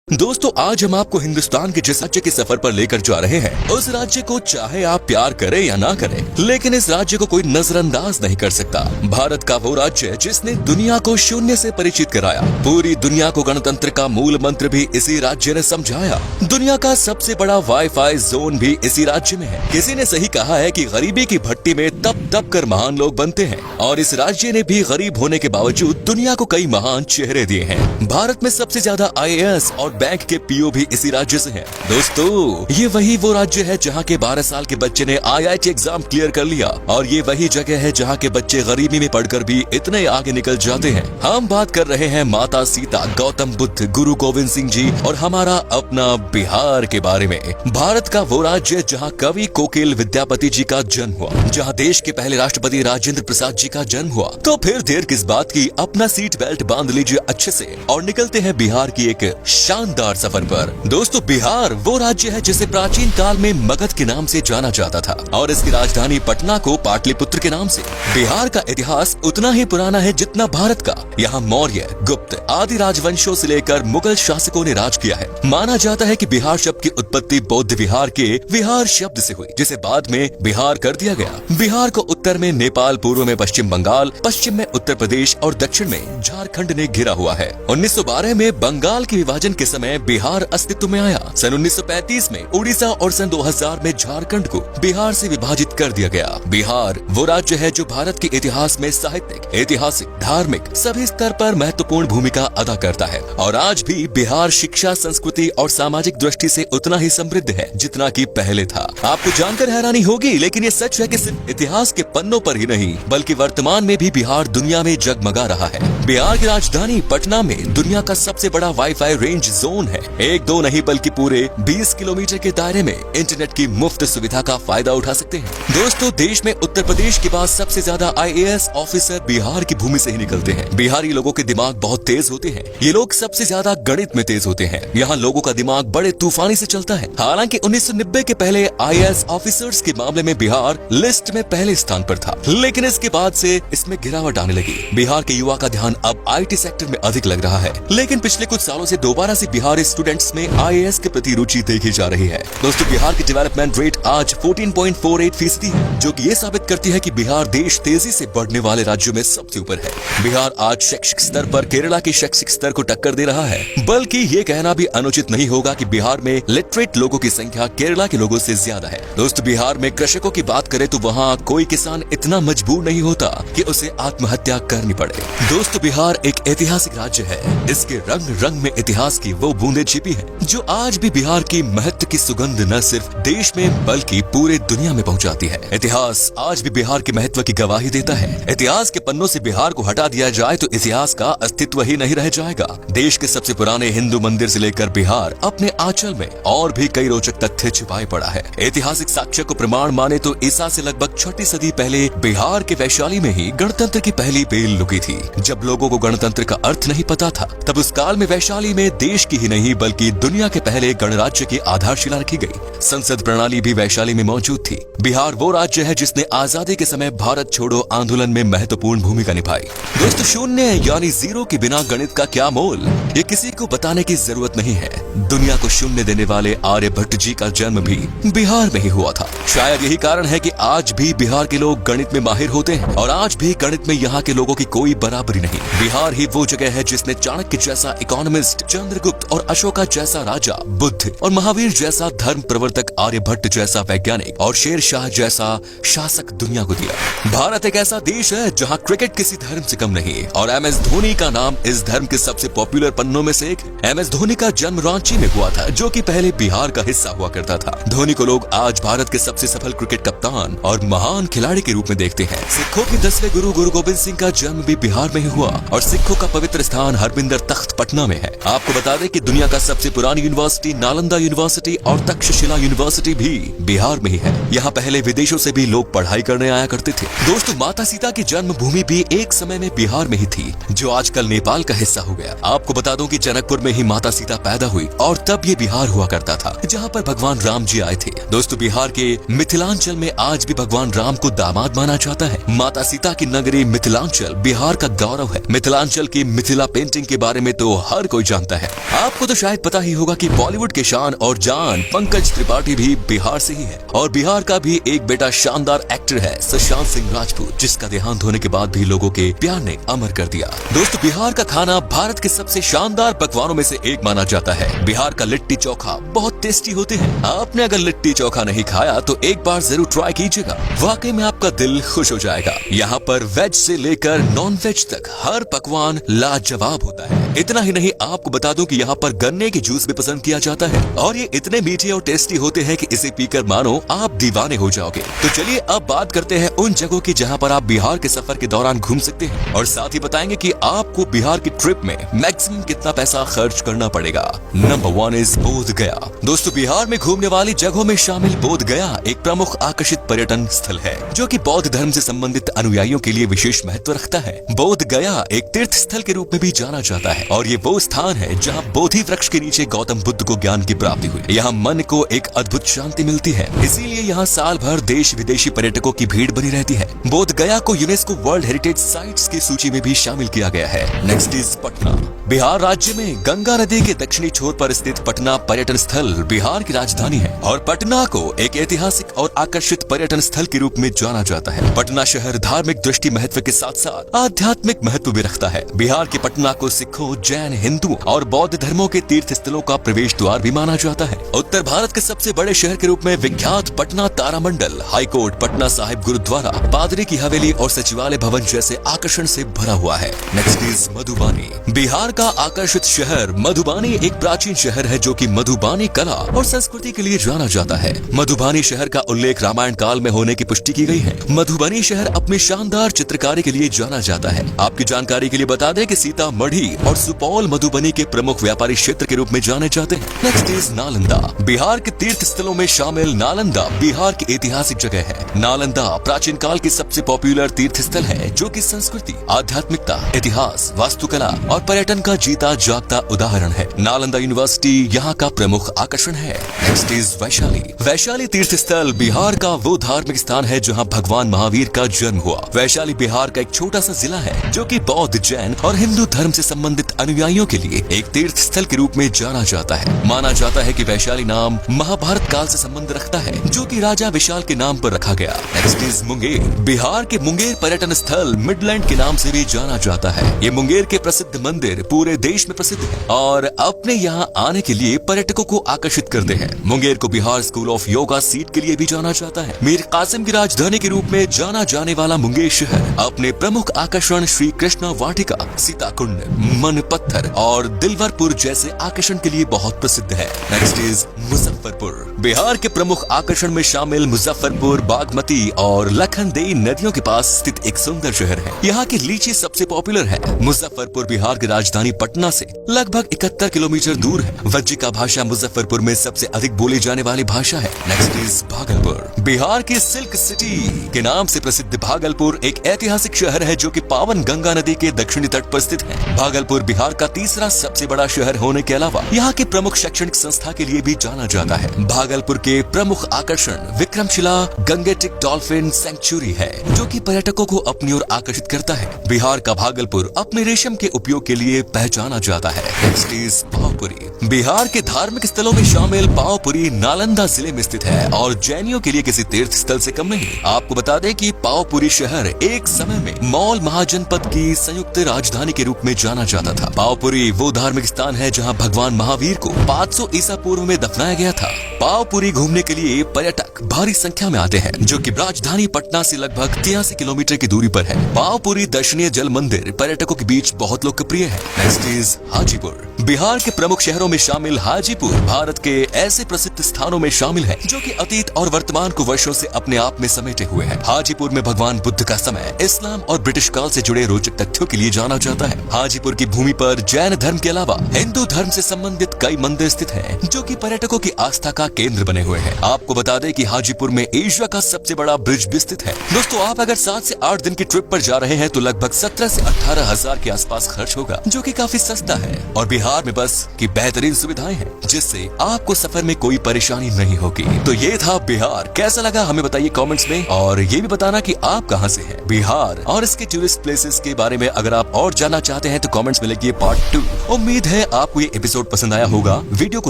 दोस्तों आज हम आपको हिंदुस्तान के जिस राज्य के सफर पर लेकर जा रहे हैं उस राज्य को चाहे आप प्यार करें या ना करें, लेकिन इस राज्य को कोई नजरअंदाज नहीं कर सकता। भारत का वो राज्य जिसने दुनिया को शून्य से परिचित कराया, पूरी दुनिया को गणतंत्र का मूल मंत्र भी इसी राज्य ने समझाया। दुनिया का सबसे बड़ा वाईफाई जोन भी इसी राज्य में है। किसी ने सही कहा है कि गरीबी की भट्टी में तप तप कर महान लोग बनते हैं, और इस राज्य ने भी गरीब होने के बावजूद दुनिया को कई महान चेहरे दिए हैं। भारत में सबसे ज्यादा IAS और बैंक के पीओ भी इसी राज्य से हैं। दोस्तों ये वही वो राज्य है जहाँ के 12 साल के बच्चे ने IIT एग्जाम क्लियर कर लिया, और ये वही जगह है जहाँ के बच्चे गरीबी में पढ़कर भी इतने आगे निकल जाते हैं। हम बात कर रहे हैं माता सीता, गौतम बुद्ध, गुरु गोविंद सिंह जी और हमारा अपना बिहार के बारे में। भारत का वो राज्य जहाँ कवि कोकिल विद्यापति जी का जन्म हुआ, जहाँ देश के पहले राष्ट्रपति राजेंद्र प्रसाद जी का जन्म हुआ। तो फिर देर किस बात की, अपना सीट बेल्ट बांध लीजिए अच्छे से और निकलते हैं बिहार की एक शानदार सफर पर। दोस्तों बिहार वो राज्य है जिसे प्राचीन काल में मगध के नाम से जाना जाता था, और इसकी राजधानी पटना को पाटलिपुत्र के नाम से। बिहार का इतिहास उतना ही पुराना है जितना भारत का। यहाँ मौर्य, गुप्त आदि राजवंशों से लेकर मुगल शासकों ने राज किया है। माना जाता है कि बिहार शब्द की उत्पत्ति बौद्ध विहार के विहार शब्द से हुई, जिसे बाद में बिहार कर दिया गया। बिहार को उत्तर में नेपाल, पूर्व में पश्चिम बंगाल, पश्चिम में उत्तर प्रदेश और दक्षिण में झारखंड ने घिरा हुआ है। 1912 में बंगाल के विभाजन के समय बिहार अस्तित्व में आया। सन 1935 में उड़ीसा और सन 2000 में झारखंड को बिहार से विभाजित कर दिया गया। बिहार वो राज्य है जो भारत के इतिहास में साहित्यिक, ऐतिहासिक, धार्मिक सभी स्तर पर महत्वपूर्ण भूमिका अदा करता है। और आज भी बिहार शिक्षा, संस्कृति और सामाजिक दृष्टि से उतना ही समृद्ध है जितना कि पहले था। आपको जानकर हैरानी होगी, लेकिन ये सच है कि सिर्फ इतिहास के पन्नों पर ही नहीं बल्कि वर्तमान में भी बिहार दुनिया में जगमगा रहा है। बिहार की राजधानी पटना में दुनिया का सबसे बड़ा वाईफाई रेंज जोन है। एक दो नहीं बल्कि पूरे 20 किलोमीटर के दायरे में इंटरनेट की मुफ्त सुविधा का फायदा उठा सकते हैं। दोस्तों देश में उत्तर प्रदेश के बाद सबसे ज्यादा IAS ऑफिसर बिहार की भूमि से ही निकलते हैं। बिहारी लोगों के दिमाग बहुत तेज होते हैं। ये लोग सबसे ज्यादा गणित में तेज होते हैं। यहाँ लोगों का दिमाग बड़े तूफानी से चलता है। हालांकि 1990 के पहले IAS ऑफिसर्स के मामले में बिहार लिस्ट में पहले स्थान पर था, लेकिन इसके बाद से इसमें गिरावट आने लगी। बिहार के युवा का ध्यान अब IT सेक्टर में अधिक लग रहा है, लेकिन पिछले कुछ सालों से दोबारा से बिहारी स्टूडेंट्स में IAS के प्रति रुचि देखी जा रही है। दोस्तों बिहार की डेवलपमेंट रेट आज 14.48% है, जो कि ये साबित करती है कि बिहार देश तेजी से बढ़ने वाले राज्यों में सबसे ऊपर है। बिहार आज शैक्षिक स्तर पर केरला के शैक्षिक स्तर को टक्कर दे रहा है। बल्कि ये कहना भी अनुचित नहीं होगा कि बिहार में लिटरेट लोगों की संख्या केरला के लोगों से ज्यादा है। दोस्तों बिहार में कृषकों की बात करें तो वहाँ कोई किसान इतना मजबूर नहीं होता कि उसे आत्महत्या करनी पड़े। दोस्तों बिहार एक ऐतिहासिक राज्य है। इसके रंग रंग में इतिहास की वो बूंदें छिपी है जो आज भी बिहार की महत्व की सुगंध न सिर्फ देश में बल्कि पूरे दुनिया में पहुंचाती है। इतिहास आज भी बिहार के महत्व की गवाही देता है। इतिहास के पन्नों से बिहार को हटा दिया जाए तो इतिहास का अस्तित्व ही नहीं रह जाएगा। देश के सबसे पुराने हिंदू मंदिर से लेकर बिहार अपने आंचल में और भी कई रोचक तथ्य छिपाए पड़ा है। ऐतिहासिक साक्ष्य को प्रमाण माने तो ईसा से लगभग 6वीं सदी पहले बिहार के वैशाली में ही गणतंत्र की पहली बेल लुकी थी। जब लोगों को गणतंत्र का अर्थ नहीं पता था, तब उस काल में वैशाली में देश की ही नहीं बल्कि दुनिया के पहले गणराज्य की आधारशिला रखी गई। संसद प्रणाली भी वैशाली में मौजूद थी। बिहार वो राज्य है जिसने आजादी के समय भारत छोड़ो आंदोलन में महत्वपूर्ण भूमिका निभाई। दोस्तों शून्य यानी जीरो के बिना गणित का क्या मोल, ये किसी को बताने की जरूरत नहीं है। दुनिया को शून्य देने वाले आर्यभट्ट जी का जन्म भी बिहार में ही हुआ था। शायद यही कारण है कि आज भी बिहार के लोग गणित में माहिर होते हैं, और आज भी गणित में यहाँ के लोगों की कोई बराबरी नहीं। बिहार ही वो जगह है जिसने चाणक्य जैसा इकोनॉमिस्ट, चंद्रगुप्त और अशोका जैसा राजा, बुद्ध और महावीर जैसा धर्म प्रवर्तक, आर्यभट्ट जैसा वैज्ञानिक और शेर शाह जैसा शासक दुनिया को दिया। भारत एक ऐसा देश है जहाँ क्रिकेट किसी धर्म से कम नहीं, और MS धोनी का नाम इस धर्म के सबसे पॉपुलर पन्नों में से एक। MS धोनी का जन्म रांची में हुआ था, जो कि पहले बिहार का हिस्सा हुआ करता था। धोनी को लोग आज भारत के सबसे सफल क्रिकेट कप्तान और महान खिलाड़ी के रूप में देखते हैं। सिखों के 10वें गुरु गुरु गोविंद सिंह का जन्म भी बिहार में ही हुआ, और सिखों का पवित्र स्थान हरमिंदर तख्त पटना में है। आपको बता दें कि दुनिया का सबसे पुरानी यूनिवर्सिटी नालंदा यूनिवर्सिटी और तक्षशिला यूनिवर्सिटी भी बिहार में ही है। यहाँ पहले विदेशों से भी लोग पढ़ाई करने आया करते थे। दोस्तों माता सीता की जन्मभूमि भी एक समय में बिहार में ही थी, जो आजकल नेपाल का हिस्सा हो गया। आपको बता दूं कि जनकपुर में ही माता सीता पैदा हुई, और तब ये बिहार हुआ करता था जहाँ पर भगवान राम जी आए थे। दोस्तों, बिहार के मिथिलांचल में आज भी भगवान राम को दामाद माना जाता है। माता सीता की नगरी मिथिलांचल बिहार का गौरव है। मिथिलांचल की मिथिला पेंटिंग के बारे में तो हर कोई जानता है। आपको तो शायद पता ही होगा कि बॉलीवुड के शान और जान पंकज त्रिपाठी भी बिहार से ही है और बिहार का भी एक बेटा शानदार एक्टर है सुशांत सिंह राजपूत, जिसका देहांत होने के बाद भी लोगों के प्यार ने अमर कर दिया। दोस्तों, बिहार का खाना भारत के सबसे शानदार पकवानों में से एक माना जाता है। बिहार का लिट्टी चोखा बहुत टेस्टी होते हैं। आपने अगर लिट्टी चोखा नहीं खाया तो एक बार जरूर ट्राई कीजिएगा, वाकई में आपका दिल खुश हो जाएगा। यहाँ पर वेज से लेकर नॉन वेज तक हर पकवान लाजवाब होता है। इतना ही नहीं, आपको बता दूं कि यहाँ पर गन्ने की जूस भी पसंद किया जाता है और ये इतने मीठे और टेस्टी होते हैं कि इसे पीकर मानो आप दीवाने हो जाओगे। तो चलिए अब बात करते हैं उन जगहों की जहाँ पर आप बिहार के सफर के दौरान घूम सकते हैं और साथ ही बताएंगे कि आपको बिहार की ट्रिप में मैक्सिमम कितना पैसा खर्च करना पड़ेगा। नंबर 1 इज बोध गया। दोस्तों, बिहार में घूमने वाली जगहों में शामिल बोध गया एक प्रमुख आकर्षित पर्यटन स्थल है जो कि बौद्ध धर्म से संबंधित अनुयायियों के लिए विशेष महत्व रखता है। बोध गया एक तीर्थ स्थल के रूप में भी जाना जाता है और ये वो स्थान है जहाँ बोधि वृक्ष के नीचे गौतम बुद्ध को ज्ञान की प्राप्ति हुई। यहाँ मन को एक अद्भुत शांति मिलती है, इसीलिए यहाँ साल भर देश विदेशी पर्यटकों की भीड़ बनी रहती है। बोध गया को यूनेस्को वर्ल्ड हेरिटेज साइट्स की सूची में भी शामिल किया गया है। Next is Patna. बिहार राज्य में गंगा नदी के दक्षिणी छोर पर स्थित पटना पर्यटन स्थल बिहार की राजधानी है और पटना को एक ऐतिहासिक और आकर्षित पर्यटन स्थल के रूप में जाना जाता है। पटना शहर धार्मिक दृष्टि महत्व के साथ साथ आध्यात्मिक महत्व भी रखता है। बिहार के पटना को सिखों, जैन, हिंदू और बौद्ध धर्मों के तीर्थ स्थलों का प्रवेश द्वार भी माना जाता है। उत्तर भारत के सबसे बड़े शहर के रूप में विख्यात पटना तारामंडल, हाईकोर्ट, पटना साहिब गुरुद्वारा, पादरी की हवेली और सचिवालय भवन जैसे आकर्षण से भरा हुआ है। Next is Madhubani. बिहार का आकर्षित शहर मधुबानी एक प्राचीन शहर है जो कि मधुबानी कला और संस्कृति के लिए जाना जाता है। मधुबानी शहर का उल्लेख रामायण काल में होने की पुष्टि की गई है। मधुबनी शहर अपनी शानदार चित्रकारी के लिए जाना जाता है। आपकी जानकारी के लिए बता दें कि सीतामढ़ी और सुपौल मधुबनी के प्रमुख व्यापारी क्षेत्र के रूप में जाने जाते हैं। Next is Nalanda. बिहार के तीर्थ स्थलों में शामिल नालंदा बिहार की ऐतिहासिक जगह है। नालंदा प्राचीन काल की सबसे पॉपुलर तीर्थ स्थल है जो कि संस्कृति, आध्यात्मिकता, इतिहास, वास्तुकला और पर्यटन का जीता जागता उदाहरण है। नालंदा यूनिवर्सिटी यहाँ का प्रमुख आकर्षण है। Next is Vaishali. वैशाली तीर्थ स्थल बिहार का वो धार्मिक स्थान है जहाँ भगवान महावीर का जन्म हुआ। वैशाली बिहार का एक छोटा सा जिला है जो कि बौद्ध, जैन और हिंदू धर्म से संबंधित अनुयायियों के लिए एक तीर्थ स्थल के रूप में जाना जाता है। माना जाता है कि वैशाली नाम महाभारत काल से संबंध रखता है जो कि राजा विशाल के नाम पर रखा गया। Next is Munger. बिहार के मुंगेर पर्यटन स्थल मिडलैंड के नाम से भी जाना जाता है। ये मुंगेर के प्रसिद्ध मंदिर पूरे देश में प्रसिद्ध है और अपने यहाँ आने के लिए पर्यटकों को आकर्षित करते हैं। मुंगेर को Bihar school of yoga seat के लिए भी जाना जाता है। मीर कासिम की राजधानी के रूप में जाना जाने वाला मुंगेर शहर अपने प्रमुख आकर्षण श्री कृष्णा वाटिका, सीताकुंड, मन पत्थर और दिलवरपुर जैसे आकर्षण के लिए बहुत प्रसिद्ध है। Next is Muzaffarpur. बिहार के प्रमुख आकर्षण में शामिल मुजफ्फरपुर बागमती और लखनदेई नदियों के पास स्थित एक सुंदर शहर है। यहाँ की लीची सबसे पॉपुलर है। मुजफ्फरपुर बिहार की राजधानी पटना से लगभग 71 किलोमीटर दूर है। वज्जिका भाषा मुजफ्फरपुर में सबसे अधिक बोली जाने वाली भाषा है। Next is Bhagalpur. बिहार की सिल्क सिटी के नाम से प्रसिद्ध भागलपुर एक ऐतिहासिक शहर है जो कि पावन गंगा नदी के दक्षिणी तट पर स्थित है। भागलपुर बिहार का तीसरा सबसे बड़ा शहर होने के अलावा यहाँ के प्रमुख शैक्षणिक संस्था के लिए भी जाना जाता है। भागलपुर के प्रमुख आकर्षण विक्रमशिला गंगेटिक डॉल्फिन सेंचुरी है जो कि पर्यटकों को अपनी ओर आकर्षित करता है। बिहार का भागलपुर अपने रेशम के उपयोग के लिए पहचाना जाता है। Next is Pawapuri. बिहार के धार्मिक स्थलों में शामिल पावपुरी नालंदा जिले में स्थित है और जैनियों के लिए किसी तीर्थ स्थल से कम नहीं। आपको बता दें कि पावपुरी शहर एक समय में मौल महाजनपद की संयुक्त राजधानी के रूप में जाना जाता था। पावपुरी वो धार्मिक स्थान है जहां भगवान महावीर को 500 ईसा पूर्व में दफनाया गया था। पावपुरी घूमने के लिए पर्यटक भारी संख्या में आते हैं जो कि राजधानी पटना से लगभग 83 किलोमीटर की दूरी पर है। पावपुरी दर्शनीय जल मंदिर पर्यटकों के बीच बहुत लोकप्रिय है। Next is Hajipur. बिहार के प्रमुख शहरों में शामिल हाजीपुर भारत के ऐसे प्रसिद्ध स्थानों में शामिल है जो कि अतीत और वर्तमान को वर्षों से अपने आप में समेटे हुए हैं। हाजीपुर में भगवान बुद्ध का समय, इस्लाम और ब्रिटिश काल से जुड़े रोचक तथ्यों के लिए जाना जाता है। हाजीपुर की भूमि पर जैन धर्म के अलावा हिंदू धर्म से संबंधित कई मंदिर स्थित हैं जो कि पर्यटकों की आस्था का केंद्र बने हुए हैं। आपको बता दें कि हाजीपुर में एशिया का सबसे बड़ा ब्रिज भी स्थित है। दोस्तों, आप अगर 7 से 8 दिन की ट्रिप पर जा रहे हैं तो लगभग 17 से 18 हजार के आसपास खर्च होगा, जो कि काफी सस्ता है। और बिहार में बस की बेहतरीन सुविधाएं हैं, जिससे आपको सफर में कोई परेशानी नहीं होगी। तो ये था बिहार। कैसा लगा हमें बताइए कमेंट्स में, और ये भी बताना कि आप कहां से हैं। बिहार और इसके टूरिस्ट प्लेसेस के बारे में अगर आप और जानना चाहते हैं तो कमेंट्स में लिखिए पार्ट 2। उम्मीद है आपको ये एपिसोड पसंद आया होगा। वीडियो को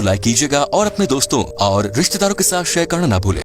लाइक कीजिएगा और अपने दोस्तों और रिश्तेदारों के साथ शेयर करना ना भूलें।